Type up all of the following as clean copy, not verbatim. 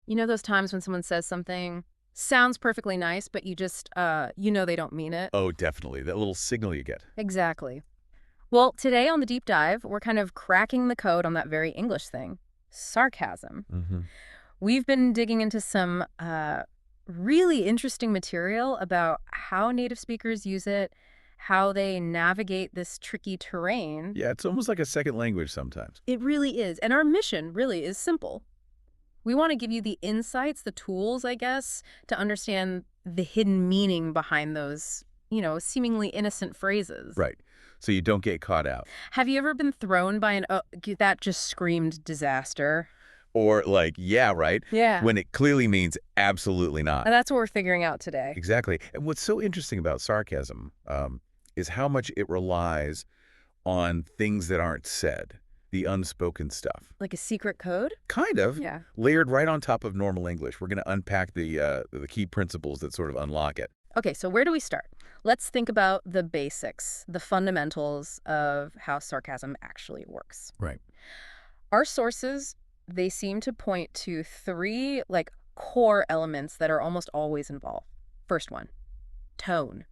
You know those times when someone says something sounds perfectly nice, but you know they don't mean it? Oh, definitely. That little signal you get. Exactly. Well, today on the deep dive, we're kind of cracking the code on that very English thing, sarcasm. Mm-hmm. We've been digging into some really interesting material about how native speakers use it, how they navigate this tricky terrain. Yeah, it's almost like a second language sometimes. It really is. And our mission really is simple. We want to give you the insights, the tools, I guess, to understand the hidden meaning behind those, seemingly innocent phrases. Right. So you don't get caught out. Have you ever been thrown by that just screamed disaster? Or like, yeah, right, Yeah. when it clearly means absolutely not. And that's what we're figuring out today. Exactly. And what's so interesting about sarcasm is how much it relies on things that aren't said, the unspoken stuff. Like a secret code? Kind of. Yeah. Layered right on top of normal English. We're going to unpack the key principles that sort of unlock it. Okay, so where do we start? Let's think about the basics, the fundamentals of how sarcasm actually works. Right. Our sources, they seem to point to three, core elements that are almost always involved. First one, tone.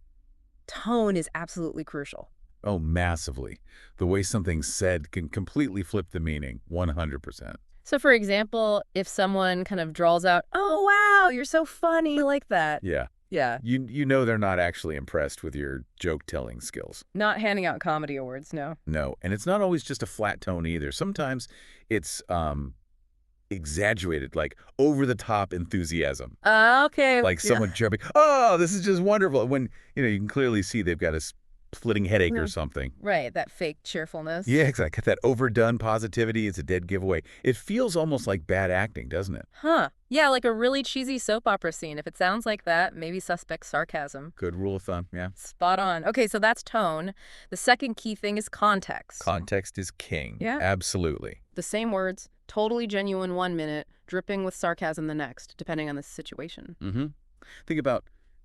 Tone is absolutely crucial. Oh, massively. The way something's said can completely flip the meaning, 100%. So, for example, if someone kind of drawls out, "Oh, wow, you're so funny," like that. Yeah. Yeah. You know they're not actually impressed with your joke-telling skills. Not handing out comedy awards, no. No, and it's not always just a flat tone either. Sometimes it's exaggerated, like over-the-top enthusiasm. Okay. Like Yeah. someone jumping, "Oh, this is just wonderful." When, you can clearly see they've got a splitting headache or Mm. something. Right, that fake cheerfulness. Yeah, exactly. That overdone positivity is a dead giveaway. It feels almost like bad acting, doesn't it? Huh. Yeah, like a really cheesy soap opera scene. If it sounds like that, maybe suspect sarcasm. Good rule of thumb, yeah. Spot on. Okay, so that's tone. The second key thing is context. Context is king. Yeah. Absolutely. The same words, totally genuine 1 minute, dripping with sarcasm the next, depending on the situation. Mm-hmm. Think about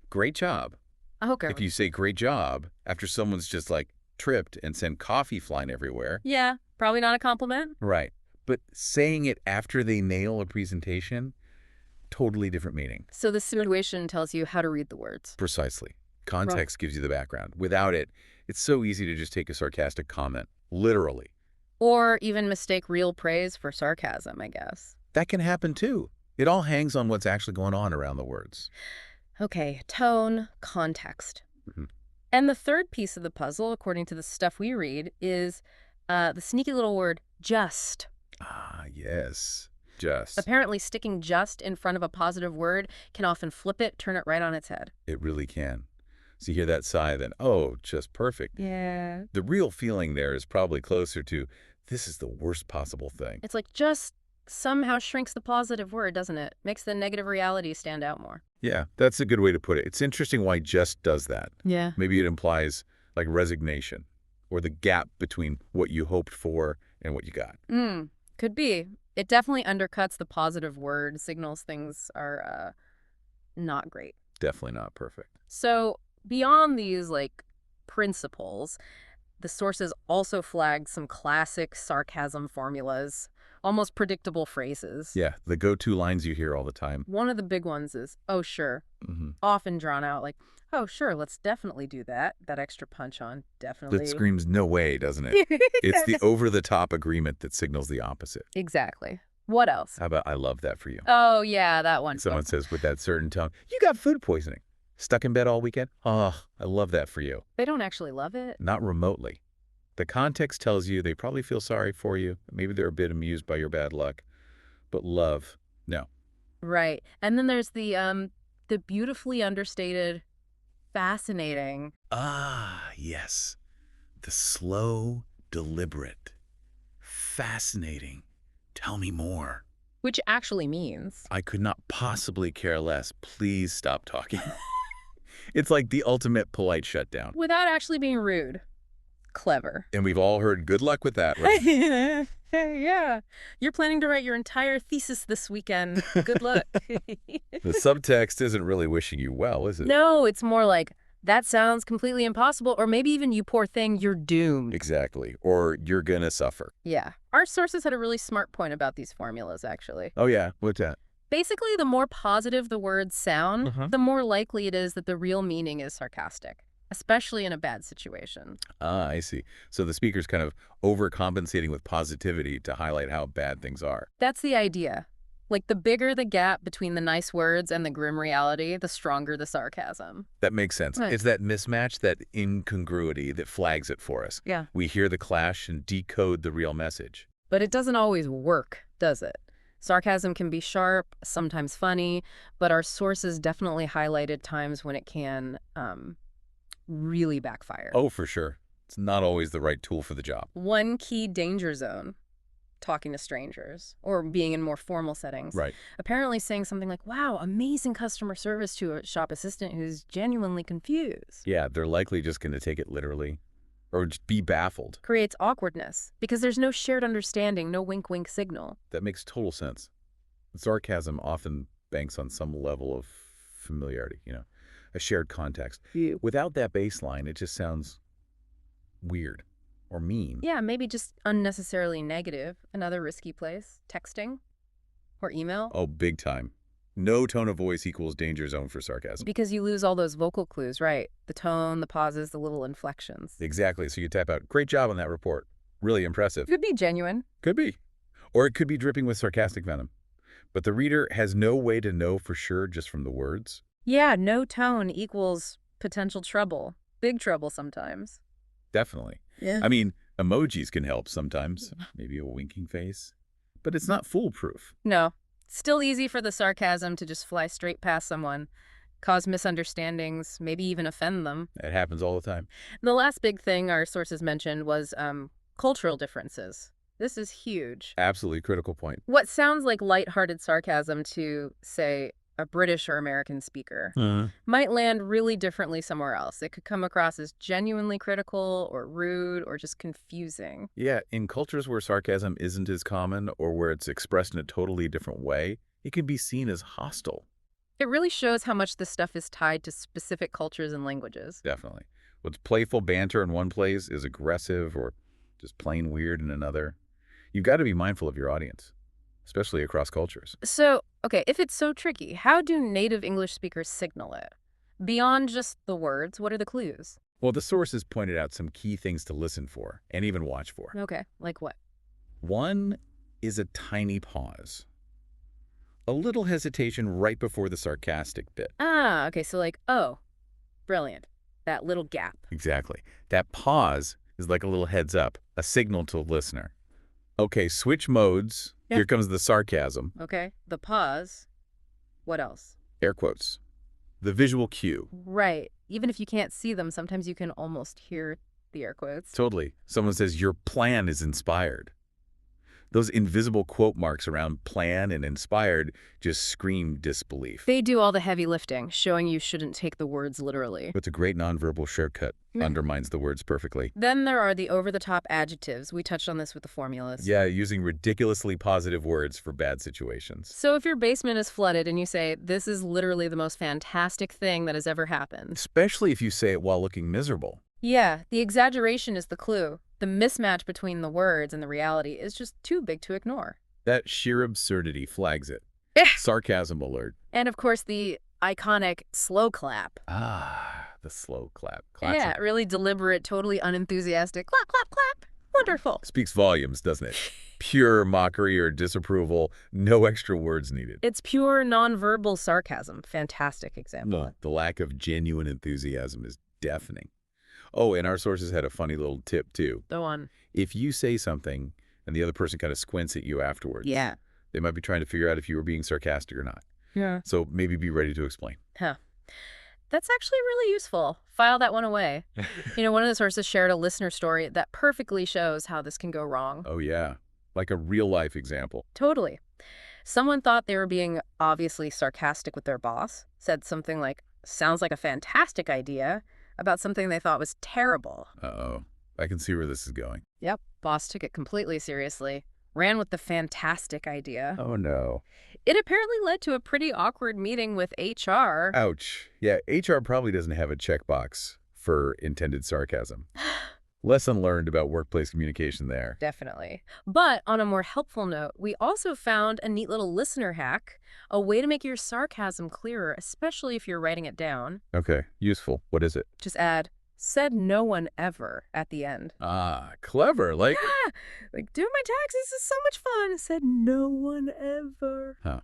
great job. Okay. If you say great job after someone's just like tripped and sent coffee flying everywhere. Yeah, probably not a compliment. Right. But saying it after they nail a presentation, totally different meaning. So the situation tells you how to read the words. Precisely. Context gives you the background. Without it, it's so easy to just take a sarcastic comment, literally. Or even mistake real praise for sarcasm, I guess. That can happen too. It all hangs on what's actually going on around the words. Okay, tone, context. Mhm. And the third piece of the puzzle, according to the stuff we read, is the sneaky little word just. Ah, yes. Just. Apparently, sticking just in front of a positive word can often flip it, turn it right on its head. It really can. So you hear that sigh, then, oh, just perfect. Yeah. The real feeling there is probably closer to, this is the worst possible thing. It's like just somehow shrinks the positive word, doesn't it? Makes the negative reality stand out more. Yeah, that's a good way to put it. It's interesting why just does that. Yeah. Maybe it implies like resignation or the gap between what you hoped for and what you got. Could be. It definitely undercuts the positive word, signals things are not great. Definitely not perfect. So beyond these principles, the sources also flagged some classic sarcasm formulas, almost predictable phrases. Yeah, the go-to lines you hear all the time. One of the big ones is, "Oh, sure," Mm-hmm. often drawn out like, "Oh, sure, let's definitely do that." That extra punch on, definitely. That screams no way, doesn't it? It's the over-the-top agreement that signals the opposite. Exactly. What else? How about I love that for you? Oh, yeah, that one. Someone says with that certain tone, you got food poisoning. Stuck in bed all weekend? Oh, I love that for you. They don't actually love it. Not remotely. The context tells you they probably feel sorry for you. Maybe they're a bit amused by your bad luck. But love, no. Right. And then there's the beautifully understated, fascinating. Ah, yes. The slow, deliberate, fascinating. Tell me more. Which actually means. I could not possibly care less. Please stop talking. It's like the ultimate polite shutdown. Without actually being rude. Clever. And we've all heard good luck with that, right? Yeah. You're planning to write your entire thesis this weekend. Good luck. The subtext isn't really wishing you well, is it? No, it's more like, that sounds completely impossible, or maybe even, you poor thing, you're doomed. Exactly. Or you're gonna suffer. Yeah. Our sources had a really smart point about these formulas, actually. Oh, yeah. What's that? Basically, the more positive the words sound, Uh-huh. the more likely it is that the real meaning is sarcastic, especially in a bad situation. Ah, I see. So the speaker's kind of overcompensating with positivity to highlight how bad things are. That's the idea. Like, the bigger the gap between the nice words and the grim reality, the stronger the sarcasm. That makes sense. Right. It's that mismatch, that incongruity that flags it for us. Yeah. We hear the clash and decode the real message. But it doesn't always work, does it? Sarcasm can be sharp, sometimes funny, but our sources definitely highlighted times when it can really backfire. Oh, for sure. It's not always the right tool for the job. One key danger zone: talking to strangers or being in more formal settings. Right. Apparently saying something like, wow, amazing customer service to a shop assistant who's genuinely confused. Yeah, they're likely just going to take it literally or just be baffled. Creates awkwardness because there's no shared understanding, no wink-wink signal. That makes total sense. Sarcasm often banks on some level of familiarity, a shared context. Without that baseline, it just sounds weird or mean. Yeah, maybe just unnecessarily negative. Another risky place: texting or email. Oh, big time. No tone of voice equals danger zone for sarcasm. Because you lose all those vocal clues, right? The tone, the pauses, the little inflections. Exactly. So you type out, great job on that report. Really impressive. Could be genuine. Could be. Or it could be dripping with sarcastic venom. But the reader has no way to know for sure just from the words. Yeah, no tone equals potential trouble. Big trouble sometimes. Definitely. Yeah. I mean, emojis can help sometimes. Maybe a winking face. But it's not foolproof. No. Still easy for the sarcasm to just fly straight past someone, cause misunderstandings, maybe even offend them. It happens all the time. The last big thing our sources mentioned was cultural differences. This is huge. Absolutely critical point. What sounds like lighthearted sarcasm to, say, a British or American speaker might land really differently somewhere else. It could come across as genuinely critical or rude or just confusing. Yeah, in cultures where sarcasm isn't as common or where it's expressed in a totally different way, it can be seen as hostile. It really shows how much this stuff is tied to specific cultures and languages. Definitely. What's playful banter in one place is aggressive or just plain weird in another. You've got to be mindful of your audience, especially across cultures. So, okay, if it's so tricky, how do native English speakers signal it? Beyond just the words, what are the clues? Well, the sources pointed out some key things to listen for and even watch for. Okay, like what? One is a tiny pause. A little hesitation right before the sarcastic bit. Ah, okay, so like, oh, brilliant. That little gap. Exactly. That pause is like a little heads up, a signal to a listener. Okay, switch modes. Yeah. Here comes the sarcasm. Okay, the pause. What else? Air quotes. The visual cue. Right. Even if you can't see them, sometimes you can almost hear the air quotes. Totally. Someone says, your plan is inspired. Those invisible quote marks around plan and inspired just scream disbelief. They do all the heavy lifting, showing you shouldn't take the words literally. It's a great nonverbal shortcut. Yeah. Undermines the words perfectly. Then there are the over-the-top adjectives. We touched on this with the formulas. Yeah, using ridiculously positive words for bad situations. So if your basement is flooded and you say, this is literally the most fantastic thing that has ever happened. Especially if you say it while looking miserable. Yeah, the exaggeration is the clue. The mismatch between the words and the reality is just too big to ignore. That sheer absurdity flags it. Sarcasm alert. And of course, the iconic slow clap. Ah, the slow clap. Yeah, Classic. really deliberate, totally unenthusiastic. Clap, clap, clap. Wonderful. Speaks volumes, doesn't it? Pure mockery or disapproval, no extra words needed. It's pure nonverbal sarcasm. Fantastic example. The lack of genuine enthusiasm is deafening. Oh, and our sources had a funny little tip, too. Go on. If you say something and the other person kind of squints at you afterwards, Yeah. they might be trying to figure out if you were being sarcastic or not. Yeah. So maybe be ready to explain. Huh. That's actually really useful. File that one away. One of the sources shared a listener story that perfectly shows how this can go wrong. Oh, yeah. Like a real-life example. Totally. Someone thought they were being obviously sarcastic with their boss, said something like, sounds like a fantastic idea, about something they thought was terrible. Uh-oh. I can see where this is going. Yep. Boss took it completely seriously, ran with the fantastic idea. Oh, no. It apparently led to a pretty awkward meeting with HR. Ouch. Yeah, HR probably doesn't have a checkbox for intended sarcasm. Lesson learned about workplace communication there. Definitely. But on a more helpful note, we also found a neat little listener hack, a way to make your sarcasm clearer, especially if you're writing it down. Okay, useful. What is it? Just add, said no one ever at the end. Ah, clever. Like, Yeah, like doing my taxes is so much fun. Said no one ever. huh.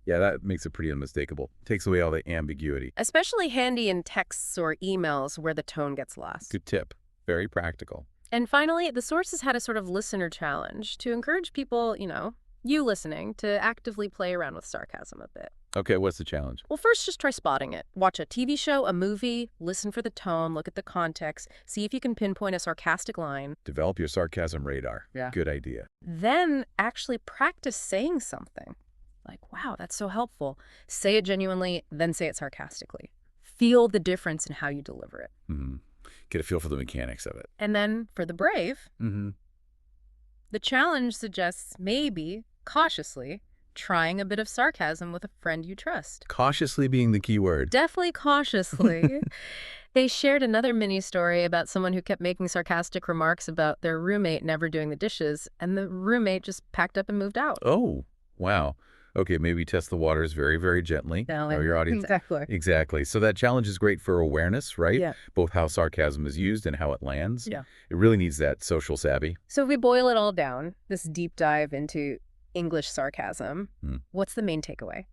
Yeah, that makes it pretty unmistakable. Takes away all the ambiguity. Especially handy in texts or emails where the tone gets lost. Good tip. Very practical. And finally, the sources had a sort of listener challenge to encourage people, you listening, to actively play around with sarcasm a bit. Okay, what's the challenge? Well, first, just try spotting it. Watch a TV show, a movie, listen for the tone, look at the context, see if you can pinpoint a sarcastic line. Develop your sarcasm radar. Yeah. Good idea. Then actually practice saying something. Like, wow, that's so helpful. Say it genuinely, then say it sarcastically. Feel the difference in how you deliver it. Mm-hmm. Get a feel for the mechanics of it. And then for the brave, Mm-hmm. the challenge suggests maybe, cautiously, trying a bit of sarcasm with a friend you trust. Cautiously being the key word. Definitely cautiously. They shared another mini story about someone who kept making sarcastic remarks about their roommate never doing the dishes, and the roommate just packed up and moved out. Oh, wow. Okay, maybe test the waters very, very gently. No, Know your audience. exactly. Exactly. So that challenge is great for awareness, right? Yeah. Both how sarcasm is used and how it lands. Yeah. It really needs that social savvy. So if we boil it all down, this deep dive into English sarcasm, what's the main takeaway?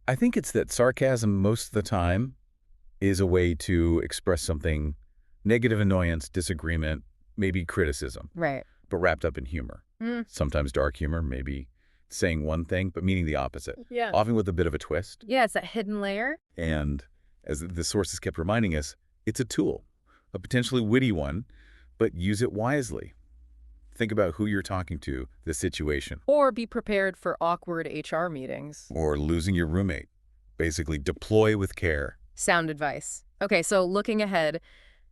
I think it's that sarcasm most of the time is a way to express something, negative annoyance, disagreement, maybe criticism, Right. but wrapped up in humor. Sometimes dark humor, maybe saying one thing, but meaning the opposite, Yeah. often with a bit of a twist. Yeah, it's that hidden layer. And as the sources kept reminding us, it's a tool, a potentially witty one, but use it wisely. Think about who you're talking to, the situation, Or be prepared for awkward HR meetings. or losing your roommate. Basically, deploy with care. Sound advice. Okay, so looking ahead,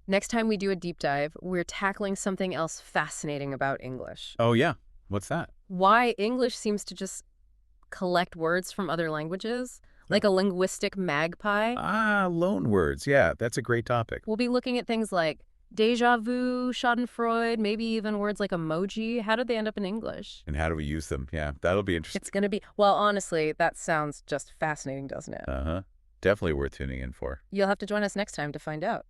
next time we do a deep dive, we're tackling something else fascinating about English. Oh, yeah. What's that? Why English seems to just collect words from other languages, like a linguistic magpie. Ah, loan words. Yeah, that's a great topic. We'll be looking at things like déjà vu, schadenfreude, maybe even words like emoji. How did they end up in English? And how do we use them? Yeah, that'll be interesting. It's going to be, well, honestly, that sounds just fascinating, doesn't it? Uh-huh. Definitely worth tuning in for. You'll have to join us next time to find out.